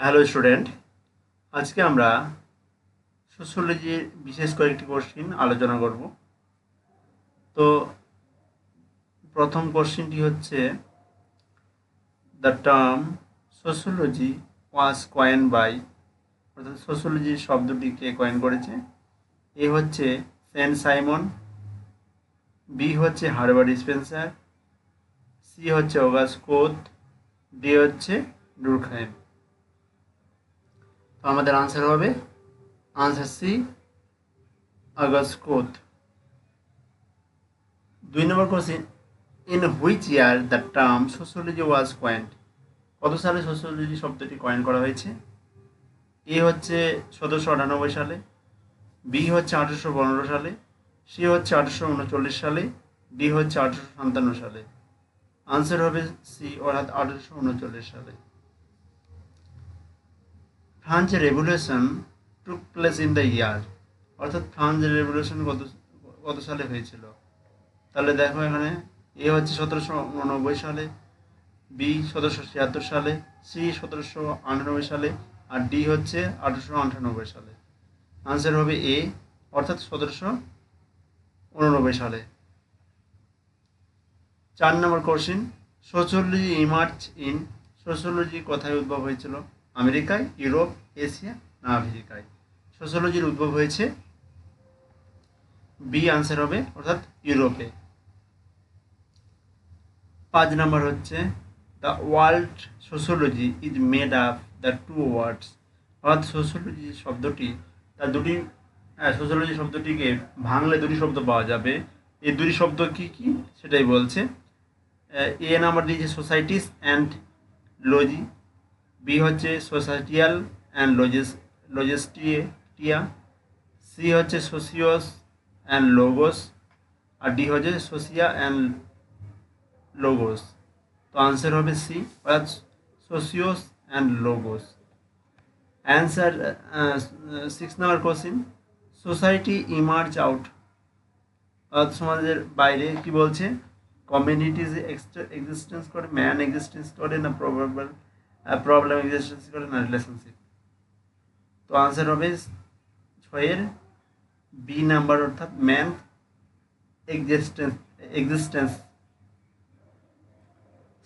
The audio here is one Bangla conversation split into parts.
হ্যালো স্টুডেন্ট, আজকে আমরা সোশ্যোলজির বিশেষ কয়েকটি কোশ্চিন আলোচনা করব। তো প্রথম কোশ্চিনটি হচ্ছে, the term sociology was coin by, অর্থাৎ সোশ্যোলজি শব্দটি কে কয়েন করেছে? এ হচ্ছে সেন্ট সাইমন, বি হচ্ছে হার্বার্ট স্পেন্সার, সি হচ্ছে অগাস্ট কোথ, ডি হচ্ছে ডুরখাইম। তো আমাদের আনসার হবে answer C, August Comte. 2 number question, in which year the term sociology was coined? কত সালে সোশ্যোলজি শব্দটি কয়েন করা হয়েছে? এ হচ্ছে 1798 সালে, বি হচ্ছে 1815 সালে, সি হচ্ছে 1839 সালে, ডি হচ্ছে 1857 সালে। আনসার হবে সি, অর্থাৎ 1839 সালে। France revolution took place in the year, অর্থাৎ ফ্রান্স রেভলিউশন কত সালে হয়েছিল? তাহলে দেখো এখানে, এ হচ্ছে 1789 সালে, বি 1776 সালে, সি 1798 সালে, আর ডি হচ্ছে 1898 সালে। আনসার হবে এ, অর্থাৎ 1789 সালে। 4 number question, sociology emerge in, sociology কোথায় উদ্ভব হয়েছিল? আমেরিকায়, ইউরোপ, এশিয়া না আফ্রিকায়? সোশ্যোলজির উদ্ভব হয়েছে বি, আনসার হবে অর্থাৎ ইউরোপে। 5 নম্বর হচ্ছে, the world sociology is made up the two words, অর্থাৎ সোশ্যোলজি শব্দটি তার দুটি, সোশ্যোলজি শব্দটিকে ভাঙলে দুটি শব্দ পাওয়া যাবে। এই দুটি শব্দ কি কি সেটাই বলছে। এ নাম্বার দিয়েছে সোসাইটিস অ্যান্ড লজি, বি হচ্ছে সোসাইটিয়াল অ্যান্ড লজেস্টিয়া, সি হচ্ছে সোসিওস অ্যান্ড লোগোস, আর ডি হচ্ছে সোসিয়া অ্যান্ড লোগোস। তো আনসার হবে সি, অর্থাৎ socios and logos. Answer 6 number question, society emerge out, অর্থাৎ সমাজের বাইরে কি বলছে? কমিউনিটিজ এক্সিস্টেন্স করে, ম্যান এক্সিস্টেন্স করে, না প্রবলেম এক্সিস্টেন্স করে, না রিলেশনশিপ? তো আনসার হবে 6-এর বি নাম্বার, অর্থাৎ man existence.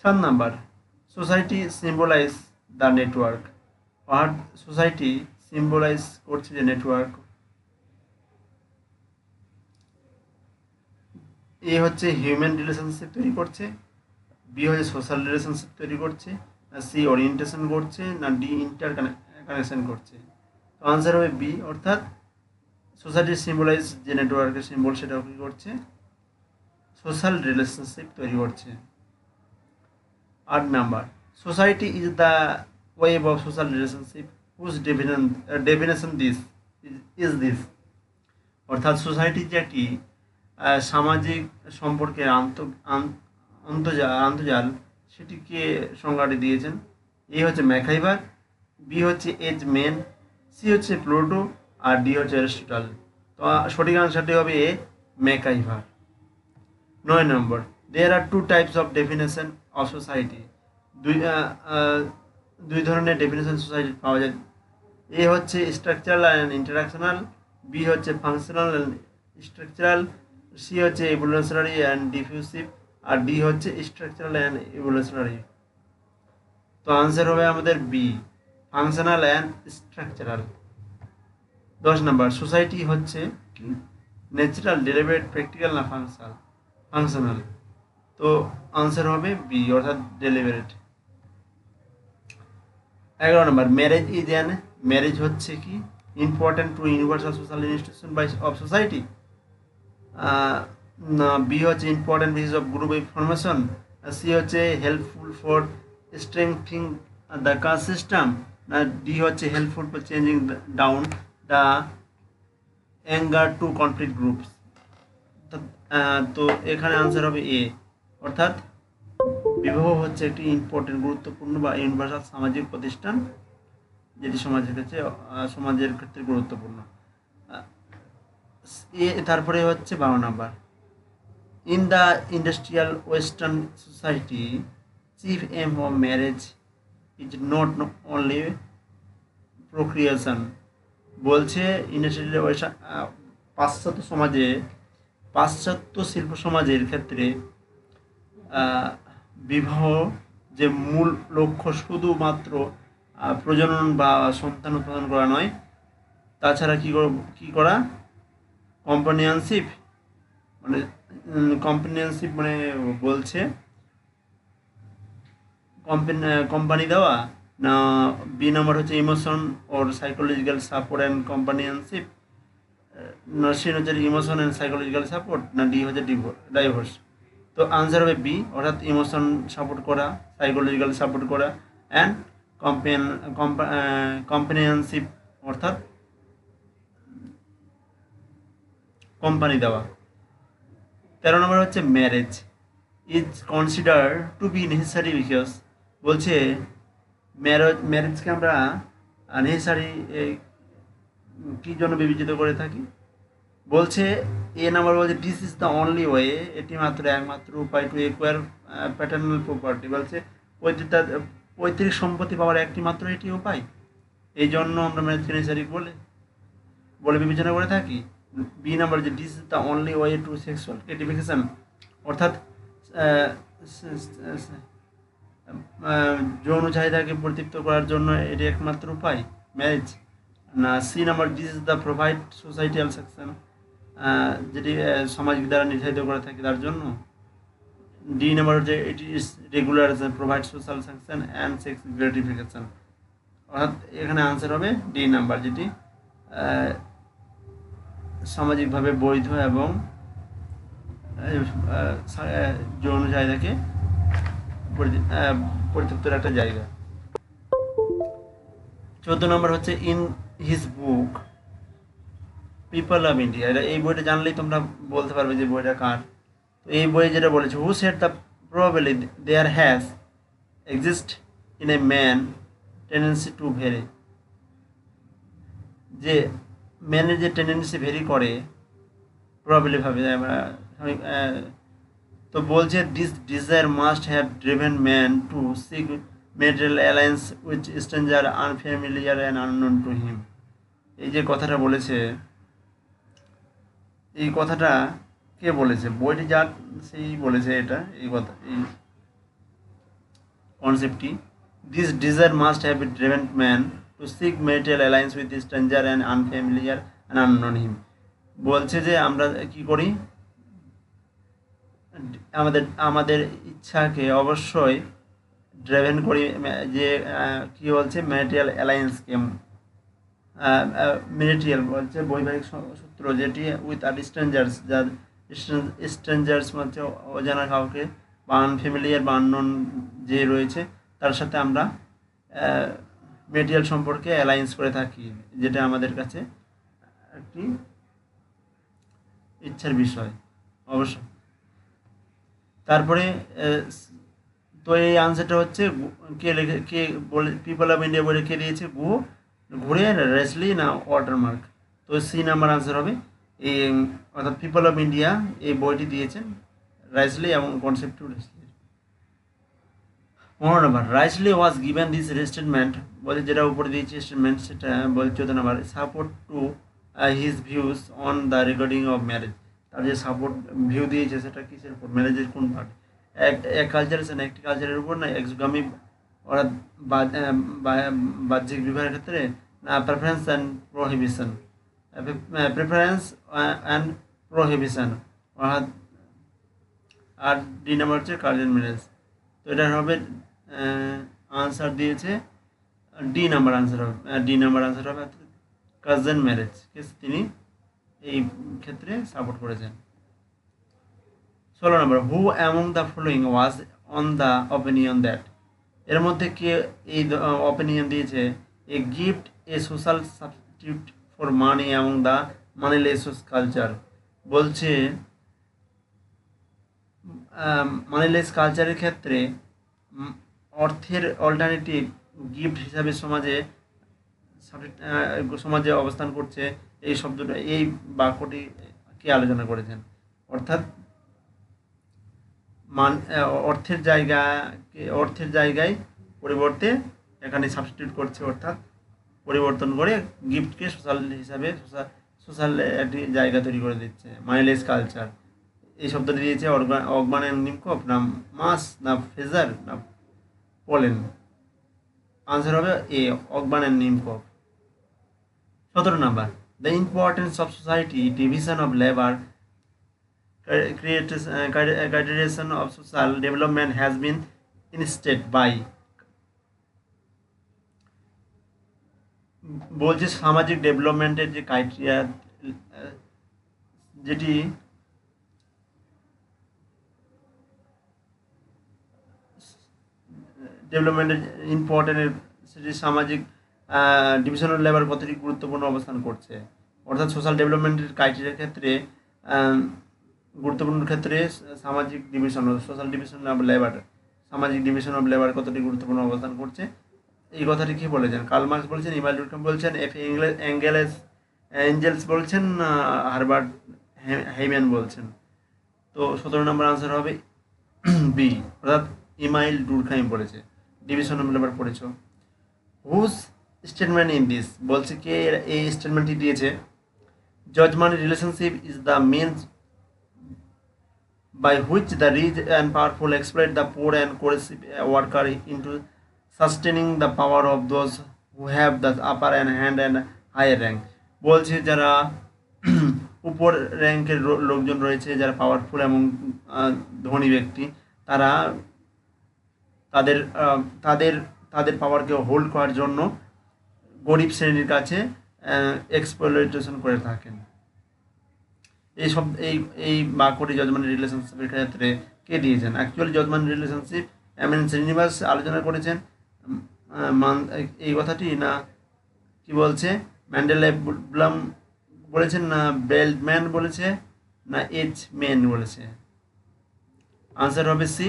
7 number, society symbolise the network, অর্থাৎ সোসাইটি সিম্বলাইজ করছে যে নেটওয়ার্ক। এ হচ্ছে হিউম্যান রিলেশনশিপ তৈরি করছে, বি হচ্ছে সোশ্যাল রিলেশনশিপ তৈরি করছে, না সি ওরিয়েন্টেশন করছে, না ডি ইন্টার কানেকশন করছে? তো আনসার হবে বি, অর্থাৎ সোসাইটির সিম্বলাইজ যে নেটওয়ার্কের সিম্বল সেটাও কী করছে? সোশ্যাল রিলেশনশিপ তৈরি করছে। 8 number, society is the web of social relationship whose definition this is this, অর্থাৎ সোসাইটি যে একটি সামাজিক সম্পর্কের আন্তর্জাল, সেটিকে সংজ্ঞাটি দিয়েছেন। এ হচ্ছে ম্যাকহাইভার, বি হচ্ছে এইচ মেন, সি হচ্ছে প্লুটো, আর ডি হচ্ছে অ্যারিস্টটল। তো সঠিক আনসারটি হবে A, MacIver. 9 number, there are two types of definition of society, দুই ধরনের ডেফিনেশন সোসাইটি পাওয়া যায়। এ হচ্ছে স্ট্রাকচারাল অ্যান্ড ইন্টারাকশনাল, বি হচ্ছে ফাংশনাল অ্যান্ড স্ট্রাকচারাল, সি হচ্ছে এভলিউশনারি অ্যান্ড ডিফিউসিভ, আর ডি হচ্ছে স্ট্রাকচারাল অ্যান্ড এভলিউশনারি। তো আনসার হবে আমাদের B, functional and structural. 10 number, society হচ্ছে কি? ন্যাচারাল, ডেলিভারেট, প্র্যাকটিক্যাল না ফাংশনাল? তো আনসার হবে বি, অর্থাৎ deliberate. 11 number, marriage is an, marriage হচ্ছে কি? Important to universal social institution by of society, না বি হচ্ছে important basis of group information, C হচ্ছে helpful for strengthening the caste system, না ডি হচ্ছে helpful for changing down the anger to conflict groups? তো এখানে আনসার হবে এ, অর্থাৎ বিবাহ হচ্ছে একটি ইম্পর্টেন্ট, গুরুত্বপূর্ণ বা ইউনিভার্সাল সামাজিক প্রতিষ্ঠান, যেটি সমাজের ক্ষেত্রে গুরুত্বপূর্ণ। তারপরে হচ্ছে 12 number, in the industrial western society chief aim of marriage is not only procreation. বলছে ইন্ডাস্ট্রিয়াল পাশ্চাত্য শিল্প সমাজের ক্ষেত্রে বিবাহ যে মূল লক্ষ্য শুধুমাত্র প্রজনন বা সন্তান উৎপাদন করা নয়, তাছাড়া কী করা, কম্পানিয়নশিপ মানে বলছে কোম্পানি দেওয়া, না বি নাম্বার হচ্ছে emotion or psychological support and companionship, না সি হচ্ছে ইমোশন অ্যান্ড সাইকোলজিক্যাল সাপোর্ট, না ডি হচ্ছে ডাইভোর্স। তো আনসার হবে বি, অর্থাৎ ইমোশন সাপোর্ট করা, সাইকোলজিক্যাল সাপোর্ট করা অ্যান্ড কম্পানিয়নশিপ অর্থাৎ কোম্পানি দেওয়া। 13 নম্বর হচ্ছে marriage is consider to be necessary because. বলছে ম্যারেজকে আমরা নেসেসারি কী জন্য বিবেচিত করে থাকি। বলছে এ নাম্বার বলছে this is the only way, এটি একমাত্র উপায় টু একুয়ার প্যাটার্নাল প্রপার্টি। বলছে পৈতৃক সম্পত্তি পাওয়ার একটি মাত্র এটি উপায়, এই জন্য আমরা ম্যারেজকে নেসেসারি বলে বিবেচনা করে থাকি। বি নাম্বার যে this is the only way to sexual gratification, অর্থাৎ যৌন চাহিদাকে পরিতৃপ্ত করার জন্য এটি একমাত্র উপায় ম্যারেজ, না C number this is the provide societal section, যেটি সামাজিক দ্বারা নির্ধারিত করে থাকে তার জন্য। ডি নাম্বার হচ্ছে it is regular provide social section and sex gratification, অর্থাৎ এখানে আনসার হবে ডি নাম্বার, যেটি সামাজিকভাবে বৈধ এবং যৌন চাহিদাকে পরিতৃপ্তের একটা জায়গা। 14 নম্বর হচ্ছে in his book people of India. এই বইটা জানলেই তোমরা বলতে পারবে যে বইটা কার। তো এই বইয়ে যেটা বলেছে, who said the probably there has exist in a man tendency to vary, যে ম্যানের যে টেন্ডেন্সি ভেরি করে প্রবাবলি ভাবে। তো বলছে this desire must have driven man to seek material alliance with stranger unfamiliar and unknown to him. এই যে কথাটা বলেছে, এই কথাটা কে বলেছে? বইটি যার সেই বলেছে এটা, এই কথা, এই কনসেপ্টটি। This desire must have driven man to seek material alliance with stranger and unfamiliar and unknown him. বলছে যে আমরা কি করি, আমাদের ইচ্ছাকে অবশ্যই ড্রাইভেন করি, যে কি বলছে ম্যাটেরিয়াল অ্যালায়েন্সকে, ম্যাটেরিয়াল বলছে বৈবাহিক সূত্র, যেটি উইথ আর স্ট্রেঞ্জার্স, যার স্ট্রেঞ্জার্স হচ্ছে অজানা কাউকে, বা আনফ্যামিলিয়ার বা আননোন যে রয়েছে তার সাথে আমরা ম্যাটেরিয়াল সম্পর্কে অ্যালায়েন্স করে থাকি, যেটা আমাদের কাছে একটি ইচ্ছার বিষয় অবশ্যই। তারপরে তো এই আনসারটা হচ্ছে কে বলে, পিপল অফ ইন্ডিয়া বলে কে দিয়েছে? ঘুরে রেসলি না ওয়াটারমার্ক। তো সি নাম্বার আনসার হবে এই, অর্থাৎ পিপল অফ ইন্ডিয়া এই বইটি দিয়েছেন রাইসলি এবং concept to Risley. 15 number, Risley was given this statement, বলে যেটা উপরে দিয়েছে স্টেটমেন্ট, সেটা বলে 14 number support to his views on the recording of marriage. তার যে সাপোর্ট ভিউ দিয়েছে সেটা কিসের উপর? ম্যারেজের কোন পার্ট? এক কালচার আছে না, একটি কালচারের উপর, না এক্সগামী অর্থাৎ বাহ্যিক বিবাহের ক্ষেত্রে, না preference and prohibition, preference and prohibition, অর্থাৎ আর ডি নাম্বার হচ্ছে কার্জেন ম্যারেজ। তো এটা হবে আনসার দিয়েছে ডি নাম্বার আনসার হবে, কার্জেন ম্যারেজ তিনি এই ক্ষেত্রে সাপোর্ট করেছেন। 16 number, who among the following was on the opinion that, এর মধ্যে কে এই অপিনিয়ন দিয়েছে a gift a social substitute for money among the moneyless culture. বলছে মানিলেস কালচারের ক্ষেত্রে অর্থের অল্টারনেটিভ গিফট হিসাবে সমাজে অবস্থান করছে, এই শব্দটা, এই বাক্যটি কে আলোচনা করেছেন? অর্থাৎ অর্থের জায়গায় পরিবর্তে এখানে সাবস্টিটিউট করছে, অর্থাৎ পরিবর্তন করে গিফটকে সোশ্যাল হিসাবে সোশ্যাল একটি জায়গা তৈরি করে দিচ্ছে। মাইলেজ কালচার, এই শব্দটি দিয়েছে অগমান অ্যান্ড নিমকপ, না মাস, না ফেজার, না পোলেন। আনসার হবে A, Ogburn and Nimkoff. 17 number, the importance of society, division of labour, criterion of social development has been instead by, বলছে সামাজিক ডেভেলপমেন্টের যে ক্রাইটেরিয়া, যেটি ডেভেলপমেন্টের ইম্পর্টেন্ট, সেটি সামাজিক ডিভিশন অফ লেবার কতটি গুরুত্বপূর্ণ অবস্থান করছে। অর্থাৎ সোশ্যাল ডেভেলপমেন্টের ক্রাইটেরিয়ার ক্ষেত্রে গুরুত্বপূর্ণ ক্ষেত্রে সামাজিক division, social division of labour, সামাজিক ডিভিশন অফ লেবার কতটি গুরুত্বপূর্ণ অবস্থান করছে, এই কথাটি কি বলেছেন? কার্ল মার্কস বলছেন, ইমানুয়েল ডুরকহেম বলছেন, এফ এঞ্জেলস বলছেন, হারবার্ট হেইম্যান বলছেন। তো 17 নম্বর আনসার হবে বি, অর্থাৎ ইমানুয়েল ডুরকহেম বলেছে। ডিভিশন অফ লেবার পড়েছ। হুজ স্টেটমেন্ট ইন দিস, বলছে কে এই স্টেটমেন্টটি দিয়েছে? Judgement relationship is the main by which the rich and powerful exploit the poor and coercive worker into sustaining the power of those who have the upper hand and higher rank। বলছে যারা উপর র্যাঙ্কের লোকজন রয়েছে, যারা পাওয়ারফুল এবং ধনী ব্যক্তি, তারা তাদের তাদের তাদের পাওয়ারকে হোল্ড করার জন্য গরিব শ্রেণীর কাছে এক্সপ্লয়টেশন করে থাকেন। এই বাক্যটি জজমেন্ট রিলেশনশিপের ক্ষেত্রে কে দিয়েছেন? Actually judgement relationship MN Srinivas আলোচনা করেছেন এই কথাটি, না কি বলছে ম্যান্ডেলা ব্লাম বলেছেন, না বেল্টম্যান বলেছে, না এইচ মেন বলেছে? আনসার হবে সি,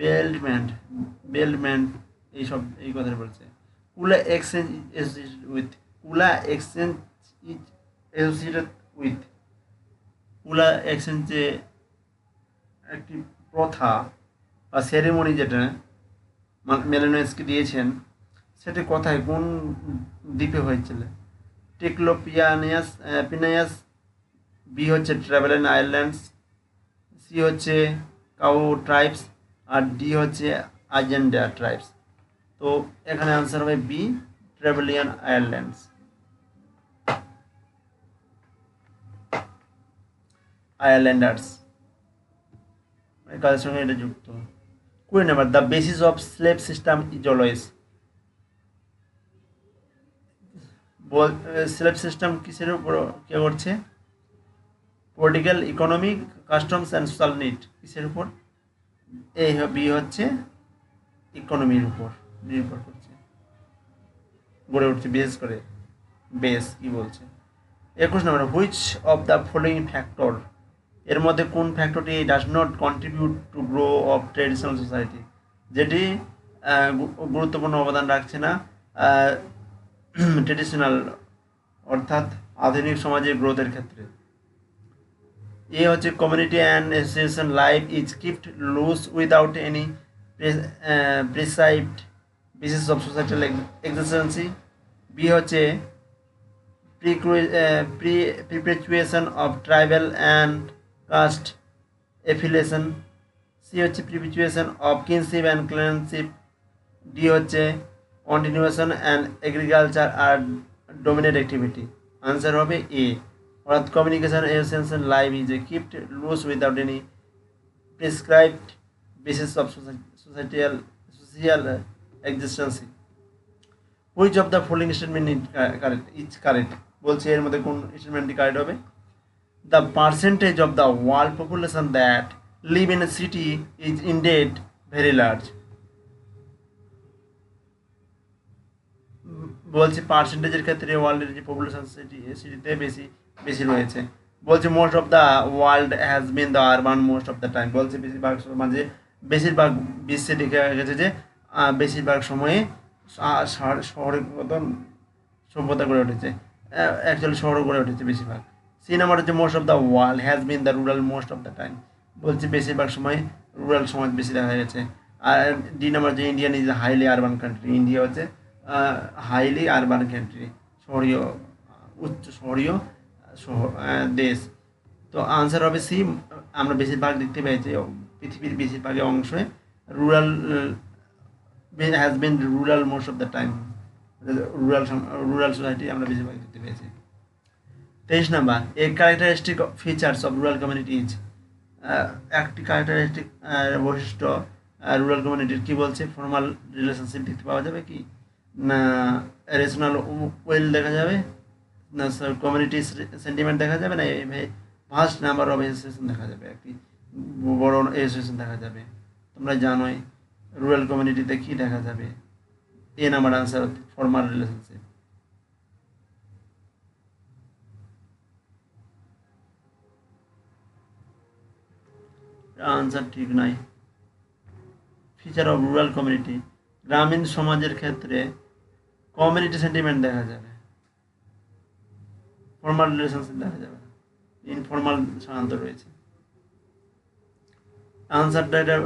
বেল্টম্যান এই কথাটা বলছে। কুলা এক্সচেঞ্জ কুলা এক্সচেঞ্জে একটি প্রথা বা সেরেমনি যেটা মেলানোয়েসকে দিয়েছেন, সেটি কোথায়, কোন দ্বীপে হয়েছিল? পিনায়াস, বি হচ্ছে ট্রাভেলেন আইল্যান্ডস, সি হচ্ছে কাউ ট্রাইবস, আর ডি হচ্ছে আজেন্ডা ট্রাইবস। তো এখানে আনসার হবে বি, ট্রাভেলিয়ান আইল্যান্ডস, আয়ারল্যান্ডার্স, কাজের সঙ্গে এটা যুক্ত। 20 number, the basis of slave system is always, slave system কিসের উপর কে করছে? Political, economic, customs and social need, কিসের উপর? বি হচ্ছে ইকোনমির উপর নির্ভর করছে, গড়ে উঠছে, বিশেষ করে বেস কি বলছে। 21 number, which of the following factor, এর মধ্যে কোন ফ্যাক্টরটি does not contribute to grow of traditional society, যেটি গুরুত্বপূর্ণ অবদান রাখছে না ট্রেডিশনাল অর্থাৎ আধুনিক সমাজের গ্রোথের ক্ষেত্রে? এ হচ্ছে community and association life is keeped loose without any prescribed basis of societal existence. B হচ্ছে perpetuation of tribal and caste affiliation, C হচ্ছে perpetuation of kinship and clanship, D হচ্ছে continuation and agriculture আর dominant activity। আনসার হবে এ, অর্থাৎ communication essential life is a keeped loose without any prescribed basis of societal existence. Which of the following statement is correct, বলছে এর মধ্যে কোন স্টেটমেন্টটি কারেক্ট হবে? The percentage of the world population that live in a city is indeed very large, বলছে পার্সেন্টেজের ক্ষেত্রে ওয়ার্ল্ডের যে পপুলেশন সিটিতে বেশি রয়েছে। বলছে most of the world has been the urban most of the time, বলছে বেশিরভাগ বিশ্বে দেখা গেছে যে বেশিরভাগ সময়ে শহরের মতন সভ্যতা গড়ে উঠেছে, অ্যাকচুয়ালি শহরও গড়ে উঠেছে বেশিরভাগ। সি নাম্বার হচ্ছে most of the world has been the rural most of the time, বলছে বেশিরভাগ সময় রুরাল সমাজ বেশি দেখা গেছে। আর ডি নাম্বার হচ্ছে Indian is highly urban country, India হচ্ছে হাইলি আরবান কান্ট্রি, শহরীয় উচ্চ শহরীয় দেশ। তো আনসার হবে সি। আমরা বেশিরভাগ দেখতে পাই যে পৃথিবীর বেশিরভাগ অংশে rural has been rural most of the time, rural society আমরা বেশিরভাগ দেখতে পেয়েছি। 23 number, A characteristic features of rural communities, একটি ক্যারেক্টারিস্টিক বৈশিষ্ট্য রুরাল কমিউনিটির কী বলছে? ফর্মাল রিলেশনশিপ দেখতে পাওয়া যাবে কি না, রেশনাল ওয়েল দেখা যাবে না, কমিউনিটি সেন্টিমেন্ট দেখা যাবে না, ভাস্ট নাম্বার অফ অ্যাসোসিয়েশন দেখা যাবে, একটি বড় অ্যাসোসিয়েশন দেখা যাবে। তোমরা জানোই রুরাল কমিউনিটিতে কী দেখা যাবে? A number answer formal relationship. Answer ঠিক নাই। ফিচার অফ রুরাল কমিউনিটি, গ্রামীণ সমাজের ক্ষেত্রে কমিউনিটি সেন্টিমেন্ট দেখা যাবে, ফর্মাল রিলেশনশিপ দেখা যাবে, ইনফর্মাল সাধারণত রয়েছে। আনসারটা এটা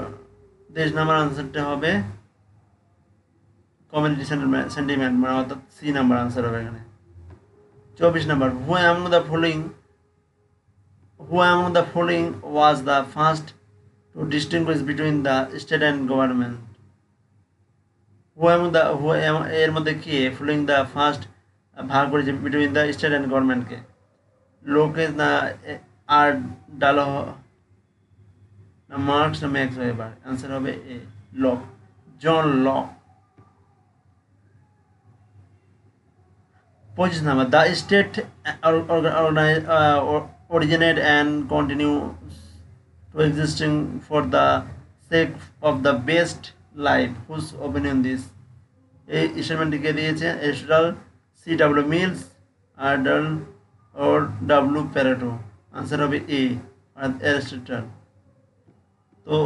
23 নাম্বার আনসারটা হবে কমিউনিটি সেন্টিমেন্ট, মানে অর্থাৎ সি নাম্বার আনসার হবে এখানে। 24 নাম্বার, who among the following was the first to distinguish between the state and government? এর মধ্যে কি ফলোইং দ্য ফার্স্ট ভাগ করেছে বিটুইন দ্য স্টেট অ্যান্ড গভর্নমেন্টকে? লোকে না আর ডালো না মার্কস না ম্যাক্স ওয়েবার? অ্যান্সার হবে A, Locke, John Locke. 25 number, the state originate and continue to existing for the sake of the best life. Whose opinion this? এই স্টেটমেন্টটিকে দিয়েছে এরিস্টটল, সি ডাব্লিউ মিলস, আর্ডাল ওর ডাব্লিউ প্যারেটো? আনসার হবে এ, এরিস্টটল। তো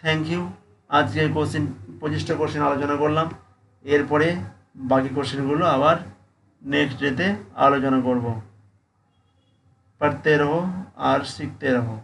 থ্যাংক ইউ। আজকে কোশ্চেন 25টা কোশ্চেন আলোচনা করলাম, এরপরে বাকি কোশ্চেনগুলো আবার নেক্সট ডেতে আলোচনা করব। पढ़ते रहो और सीखते रहो।